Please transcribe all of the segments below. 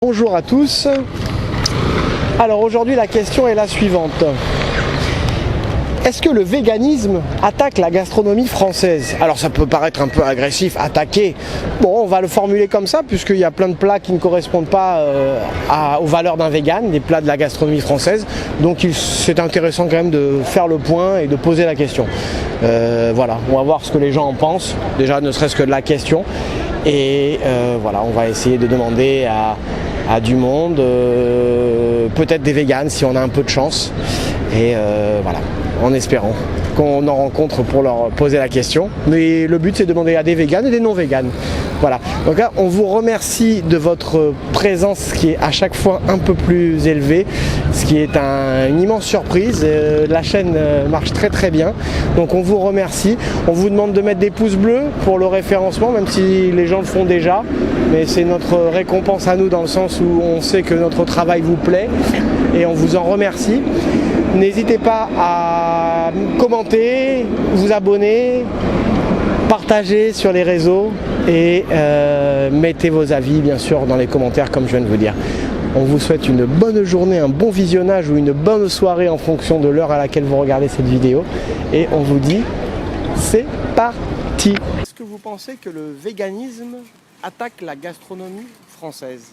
Bonjour à tous. Alors aujourd'hui la question est la suivante. Est-ce que le véganisme attaque la gastronomie française? Alors ça peut paraître un peu agressif, attaquer. Bon, on va le formuler comme ça puisqu'il y a plein de plats qui ne correspondent pas aux valeurs d'un vegan, des plats de la gastronomie française. Donc c'est intéressant quand même de faire le point et de poser la question. Voilà, on va voir ce que les gens en pensent, déjà ne serait-ce que de la question. Et voilà, on va essayer de demander à du monde, peut-être des véganes si on a un peu de chance. Et voilà, en espérant qu'on en rencontre pour leur poser la question. Mais le but c'est de demander à des véganes et des non véganes. Voilà, donc là on vous remercie de votre présence qui est à chaque fois un peu plus élevée, ce qui est une immense surprise. La chaîne marche très très bien, donc on vous remercie. On vous demande de mettre des pouces bleus pour le référencement, même si les gens le font déjà, mais c'est notre récompense à nous dans le sens où on sait que notre travail vous plaît et on vous en remercie. N'hésitez pas à commenter, vous abonner, partager sur les réseaux et mettez vos avis bien sûr dans les commentaires comme je viens de vous dire. On vous souhaite une bonne journée, un bon visionnage ou une bonne soirée en fonction de l'heure à laquelle vous regardez cette vidéo et on vous dit c'est parti. Est-ce que vous pensez que le véganisme attaque la gastronomie française?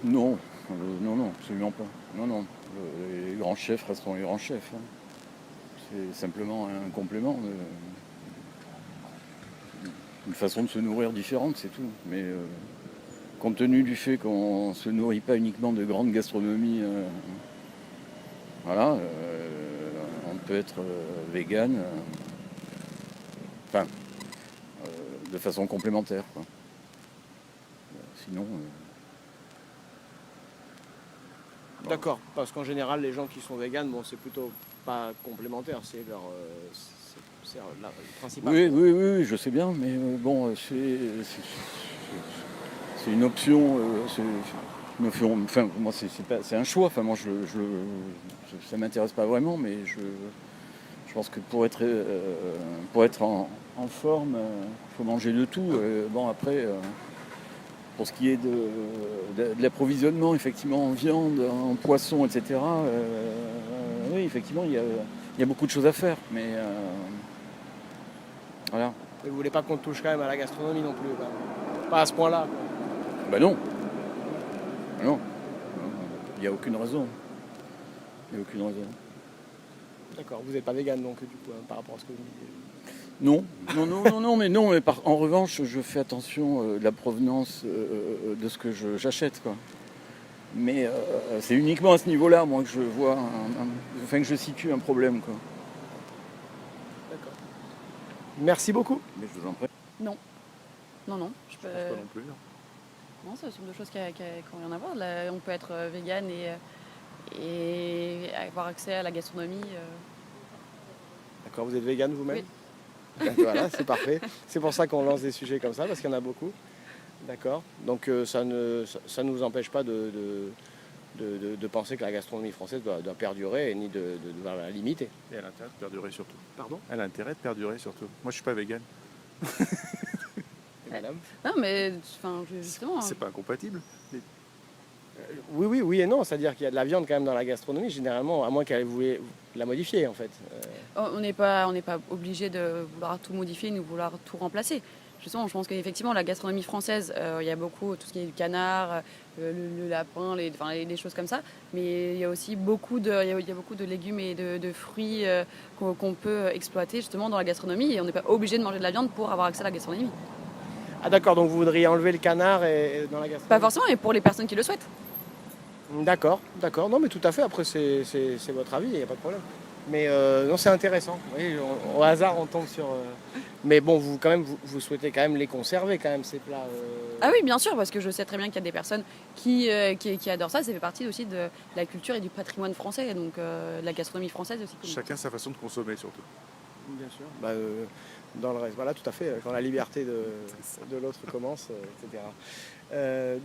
Non. Non, absolument pas. Non. Les grands chefs resteront les grands chefs. Hein. C'est simplement un complément, une façon de se nourrir différente, c'est tout. Mais compte tenu du fait qu'on ne se nourrit pas uniquement de grande gastronomie, voilà, on peut être vegan, de façon complémentaire, quoi. Sinon... D'accord, parce qu'en général, les gens qui sont véganes, bon, c'est plutôt pas complémentaire, c'est le principal. Oui, je sais bien, mais bon, c'est une option, enfin, moi, c'est un choix, enfin, moi, ça m'intéresse pas vraiment, mais je pense que pour être en forme, il faut manger de tout. Bon, après... Pour ce qui est de l'approvisionnement, effectivement, en viande, en poisson, etc., oui, effectivement, il y a beaucoup de choses à faire, mais voilà. Et vous voulez pas qu'on touche quand même à la gastronomie non plus, pas à ce point-là, quoi. Ben non. Il n'y a aucune raison. D'accord, vous n'êtes pas vegan donc, du coup, par rapport à ce que vous dites. Non, mais en revanche, je fais attention de la provenance de ce que j'achète, quoi. Mais c'est uniquement à ce niveau-là, moi, que je vois, que je situe un problème, quoi. D'accord. Merci beaucoup. Mais je vous en prie. Non. Je pense pas non plus. Non, ce sont deux choses qui n'ont rien à voir. Là, on peut être vegan et avoir accès à la gastronomie. D'accord, vous êtes vegan vous-même? Oui. Voilà, c'est parfait. C'est pour ça qu'on lance des sujets comme ça, parce qu'il y en a beaucoup. D'accord. Donc ça ne nous empêche pas de penser que la gastronomie française doit perdurer et ni de la limiter. Et elle a intérêt de perdurer surtout. Pardon? Elle a intérêt de perdurer surtout. Moi, je suis pas vegan. Et madame? Non, mais justement. C'est pas incompatible. Oui et non. C'est-à-dire qu'il y a de la viande quand même dans la gastronomie, généralement, à moins qu'elle voulait la modifier en fait. On n'est pas obligé de vouloir tout modifier ni de vouloir tout remplacer. Justement, je pense qu'effectivement, la gastronomie française, il y a beaucoup, tout ce qui est du canard, le lapin, les choses comme ça. Mais il y a aussi beaucoup de légumes et de fruits qu'on peut exploiter justement dans la gastronomie. Et on n'est pas obligé de manger de la viande pour avoir accès à la gastronomie. Ah d'accord, donc vous voudriez enlever le canard et dans la gastronomie? Pas forcément, mais pour les personnes qui le souhaitent. D'accord. Non mais tout à fait, après c'est votre avis, il n'y a pas de problème. Mais non, c'est intéressant. Oui, au hasard on tombe sur... Mais bon, vous souhaitez quand même les conserver quand même, ces plats. Ah oui, bien sûr, parce que je sais très bien qu'il y a des personnes qui adorent ça. Ça fait partie aussi de la culture et du patrimoine français, donc de la gastronomie française aussi. Chacun sa façon de consommer surtout. Bien sûr. Dans le reste, voilà, tout à fait. Quand la liberté de l'autre commence, etc.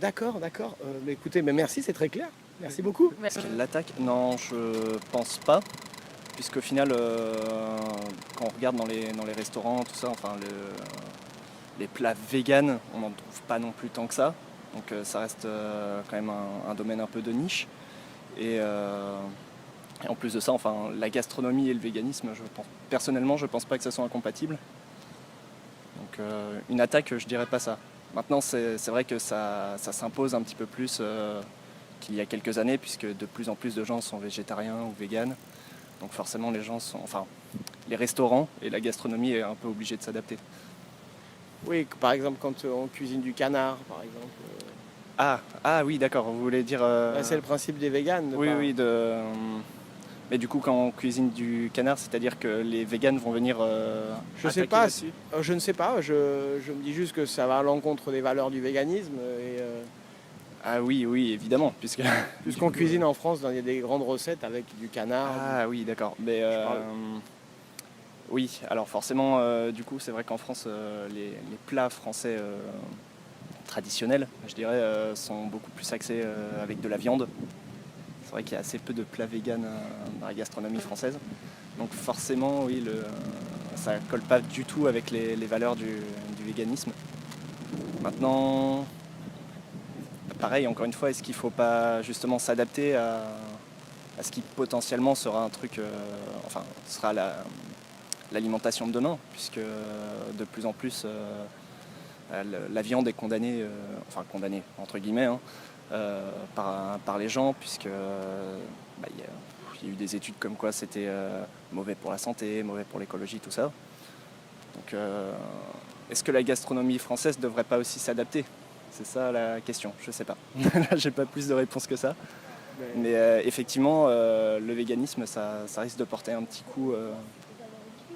D'accord. Mais écoutez, merci, c'est très clair. Merci beaucoup. Est-ce qu'elle l'attaque? Non, je pense pas. Puisqu'au final, quand on regarde dans les restaurants, tout ça, enfin, les plats véganes, on n'en trouve pas non plus tant que ça. Donc ça reste quand même un domaine un peu de niche. Et en plus de ça, enfin, la gastronomie et le véganisme, personnellement, je pense pas que ça soit incompatible. Donc une attaque, je dirais pas ça. Maintenant, c'est vrai que ça s'impose un petit peu plus qu'il y a quelques années, puisque de plus en plus de gens sont végétariens ou véganes. Donc forcément, les restaurants et la gastronomie est un peu obligés de s'adapter. Oui, par exemple, quand on cuisine du canard, par exemple. Ah oui, d'accord, vous voulez dire... C'est le principe des véganes. Oui, mais du coup, quand on cuisine du canard, c'est-à-dire que les véganes vont venir Je sais attaquer pas, là-dessus. je ne sais pas, je me dis juste que ça va à l'encontre des valeurs du véganisme. Ah oui, évidemment, puisque... Puisqu'on cuisine en France, il y a des grandes recettes avec du canard. Ah oui, d'accord. Mais oui, alors forcément, du coup, c'est vrai qu'en France, les plats français traditionnels, je dirais, sont beaucoup plus axés avec de la viande. C'est vrai qu'il y a assez peu de plats véganes dans la gastronomie française. Donc forcément, oui, ça ne colle pas du tout avec les valeurs du véganisme. Maintenant, pareil, encore une fois, est-ce qu'il ne faut pas justement s'adapter à ce qui potentiellement sera un truc, sera l'alimentation de demain, puisque de plus en plus la viande est condamnée entre guillemets, par les gens, puisque il y a eu des études comme quoi c'était mauvais pour la santé, mauvais pour l'écologie, tout ça. Donc est-ce que la gastronomie française ne devrait pas aussi s'adapter ? C'est ça la question, je sais pas. Là, j'ai pas plus de réponse que ça. Mais effectivement, le véganisme, ça risque de porter un petit coup.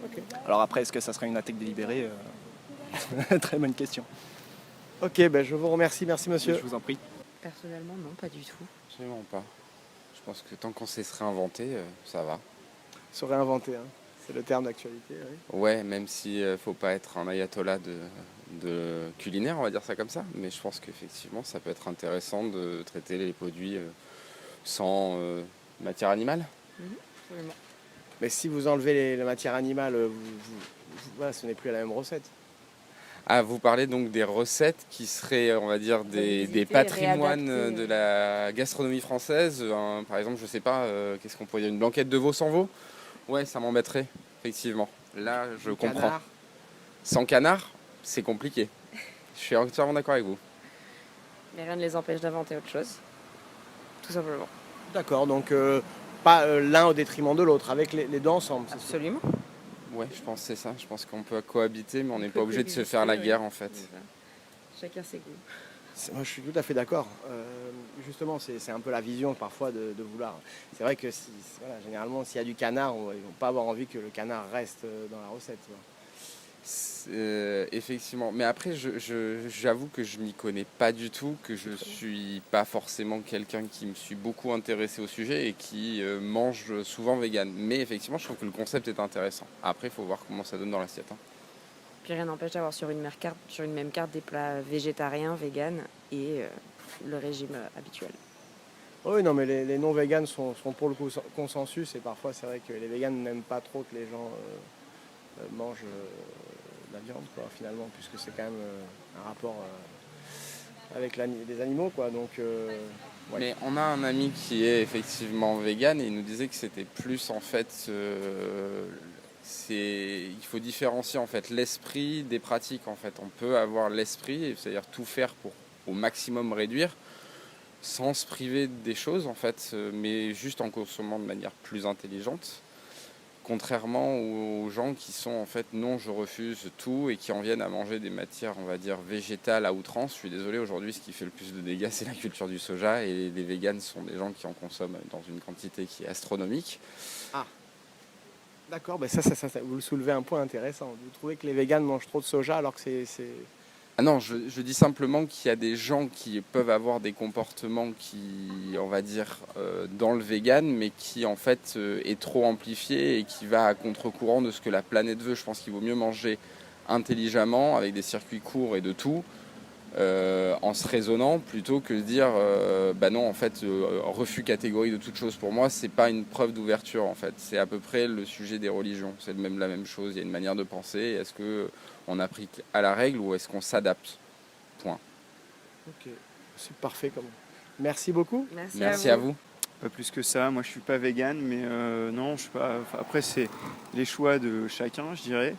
Okay. Alors après, est-ce que ça serait une attaque délibérée ? Très bonne question. Ok, je vous remercie, merci monsieur. Je vous en prie. Personnellement, non, pas du tout. Absolument pas. Je pense que tant qu'on sait se réinventer, ça va. Se réinventer, c'est le terme d'actualité. Oui. Ouais, même si faut pas être un ayatollah de culinaire, on va dire ça comme ça. Mais je pense qu'effectivement, ça peut être intéressant de traiter les produits sans matière animale. Absolument. Mais si vous enlevez la matière animale, voilà, ce n'est plus la même recette. Ah, vous parlez donc des recettes qui seraient, on va dire, des patrimoines de la gastronomie française. Par exemple, je sais pas, qu'est-ce qu'on pourrait dire, une blanquette de veau sans veau ? Ouais, ça m'embêterait, effectivement. Là, je comprends. Canard. Sans canard, c'est compliqué. Je suis entièrement d'accord avec vous. Mais rien ne les empêche d'inventer autre chose, tout simplement. D'accord, donc pas l'un au détriment de l'autre, avec les deux ensemble. C'est Absolument. Ouais, je pense que c'est ça. Je pense qu'on peut cohabiter, mais on n'est pas obligé de se faire la guerre, en fait. Chacun ses goûts. Moi, je suis tout à fait d'accord. Justement, c'est un peu la vision parfois de vouloir. C'est vrai que généralement, s'il y a du canard, ils ne vont pas avoir envie que le canard reste dans la recette. Effectivement. Mais après, j'avoue que je m'y connais pas du tout, que je suis pas forcément quelqu'un qui me suis beaucoup intéressé au sujet et qui mange souvent vegan. Mais effectivement, je trouve que le concept est intéressant. Après, il faut voir comment ça donne dans l'assiette. Puis rien n'empêche d'avoir sur une même carte des plats végétariens, véganes et le régime habituel. Oui, non, mais les non-véganes sont pour le consensus et parfois, c'est vrai que les véganes n'aiment pas trop que les gens mangent la viande, quoi, finalement, puisque c'est quand même un rapport avec les animaux, quoi. Donc, ouais. Mais on a un ami qui est effectivement vegan et il nous disait que c'était plus en fait, il faut différencier en fait l'esprit des pratiques. En fait, on peut avoir l'esprit, c'est-à-dire tout faire pour au maximum réduire, sans se priver des choses en fait, mais juste en consommant de manière plus intelligente. Contrairement aux gens qui sont en fait non, je refuse tout et qui en viennent à manger des matières, on va dire, végétales à outrance. Je suis désolé, aujourd'hui, ce qui fait le plus de dégâts, c'est la culture du soja et les véganes sont des gens qui en consomment dans une quantité qui est astronomique. Ah, d'accord, ça, vous soulevez un point intéressant. Vous trouvez que les véganes mangent trop de soja alors que c'est... Ah non, je dis simplement qu'il y a des gens qui peuvent avoir des comportements qui, on va dire, dans le vegan, mais qui en fait est trop amplifié et qui va à contre-courant de ce que la planète veut. Je pense qu'il vaut mieux manger intelligemment, avec des circuits courts et de tout, en se raisonnant, plutôt que de dire, non, en fait, refus catégorique de toute chose. Pour moi, c'est pas une preuve d'ouverture, en fait. C'est à peu près le sujet des religions. C'est même la même chose. Il y a une manière de penser. Est-ce que on applique à la règle ou est-ce qu'on s'adapte? Point. Ok, c'est parfait comme. Merci beaucoup. Merci à vous. Pas plus que ça, moi je suis pas vegan, mais non, je suis pas. Enfin, après, c'est les choix de chacun, je dirais.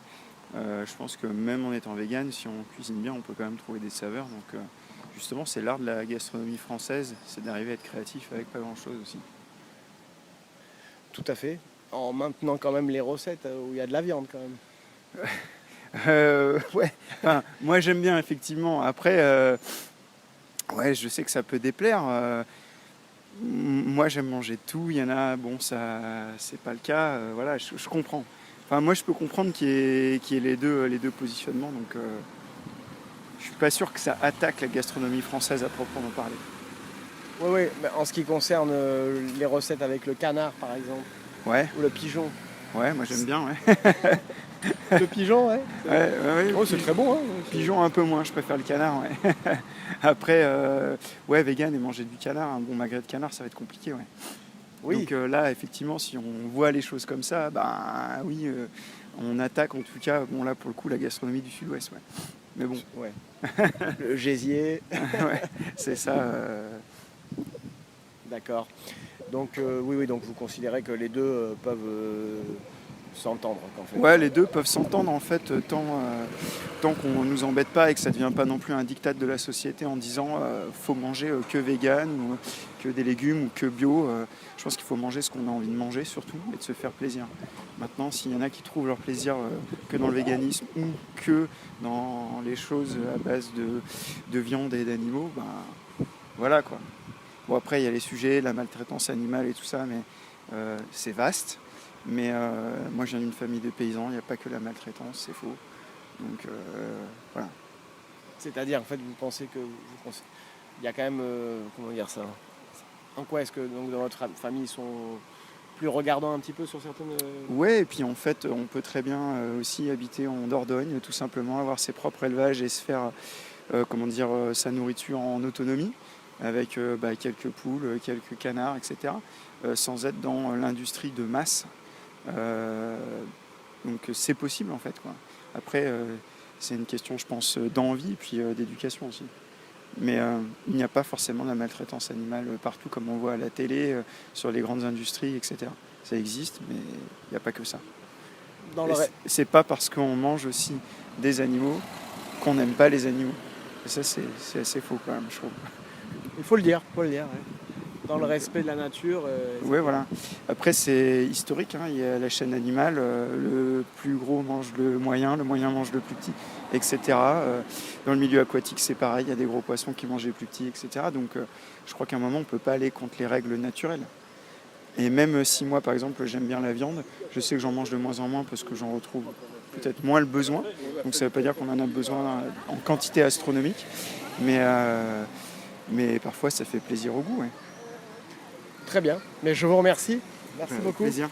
Je pense que même en étant vegan, si on cuisine bien, on peut quand même trouver des saveurs. Donc, justement, c'est l'art de la gastronomie française, c'est d'arriver à être créatif avec pas grand-chose aussi. Tout à fait. En maintenant quand même les recettes où il y a de la viande quand même. Ouais, enfin, moi j'aime bien effectivement. Après, ouais, je sais que ça peut déplaire. Moi j'aime manger tout. Il y en a, bon, ça, c'est pas le cas. Voilà, je comprends. Enfin, moi je peux comprendre qu'il y ait les deux positionnements. Donc, je suis pas sûr que ça attaque la gastronomie française à proprement parler. Oui, oui, mais en ce qui concerne les recettes avec le canard par exemple, Ouais, ou le pigeon. ouais, moi j'aime bien. Ouais, Le pigeon, ouais. ouais. Oh, c'est très bon, hein. Pigeon un peu moins, je préfère le canard. Ouais. Après, ouais, vegan et manger du canard, un bon magret de canard, ça va être compliqué. Ouais. Oui. Donc là, effectivement, si on voit les choses comme ça, ben oui, on attaque en tout cas, bon là pour le coup, la gastronomie du Sud-Ouest. Ouais. Mais bon, Ouais. Le gésier. ouais, c'est ça. D'accord. Donc oui, oui, donc vous considérez que les deux peuvent s'entendre en fait. Ouais, les deux peuvent s'entendre en fait tant qu'on ne nous embête pas et que ça ne devient pas non plus un diktat de la société en disant faut manger que vegan ou que des légumes ou que bio. Je pense qu'il faut manger ce qu'on a envie de manger surtout et de se faire plaisir. Maintenant, s'il y en a qui trouvent leur plaisir que dans le véganisme ou que dans les choses à base de viande et d'animaux, ben voilà quoi. Bon, après, il y a les sujets, la maltraitance animale et tout ça, mais c'est vaste. Mais moi, je viens d'une famille de paysans, il n'y a pas que la maltraitance, c'est faux. Donc, voilà. C'est-à-dire, en fait, vous pensez que il y a quand même, comment dire ça? En quoi est-ce que donc, dans votre famille, ils sont plus regardants un petit peu sur certaines... Ouais, et puis en fait, on peut très bien aussi habiter en Dordogne, tout simplement, avoir ses propres élevages et se faire, comment dire, sa nourriture en autonomie, avec quelques poules, quelques canards, etc., sans être dans l'industrie de masse. Donc c'est possible en fait, quoi. Après, c'est une question, je pense, d'envie et puis d'éducation aussi. Mais il n'y a pas forcément de la maltraitance animale partout comme on voit à la télé, sur les grandes industries, etc. Ça existe, mais il n'y a pas que ça. C'est pas parce qu'on mange aussi des animaux qu'on n'aime pas les animaux. Et ça, c'est assez faux quand même, je trouve. Il faut le dire, ouais. Dans le respect de la nature. Oui, voilà. Après, c'est historique, hein. Il y a la chaîne animale, le plus gros mange le moyen mange le plus petit, etc. Dans le milieu aquatique, c'est pareil, il y a des gros poissons qui mangent les plus petits, etc. Donc, je crois qu'à un moment, on ne peut pas aller contre les règles naturelles. Et même si moi, par exemple, j'aime bien la viande, je sais que j'en mange de moins en moins parce que j'en retrouve peut-être moins le besoin. Donc, ça ne veut pas dire qu'on en a besoin en quantité astronomique. Mais parfois, ça fait plaisir au goût, ouais. Très bien, mais je vous remercie. Merci beaucoup. Plaisir.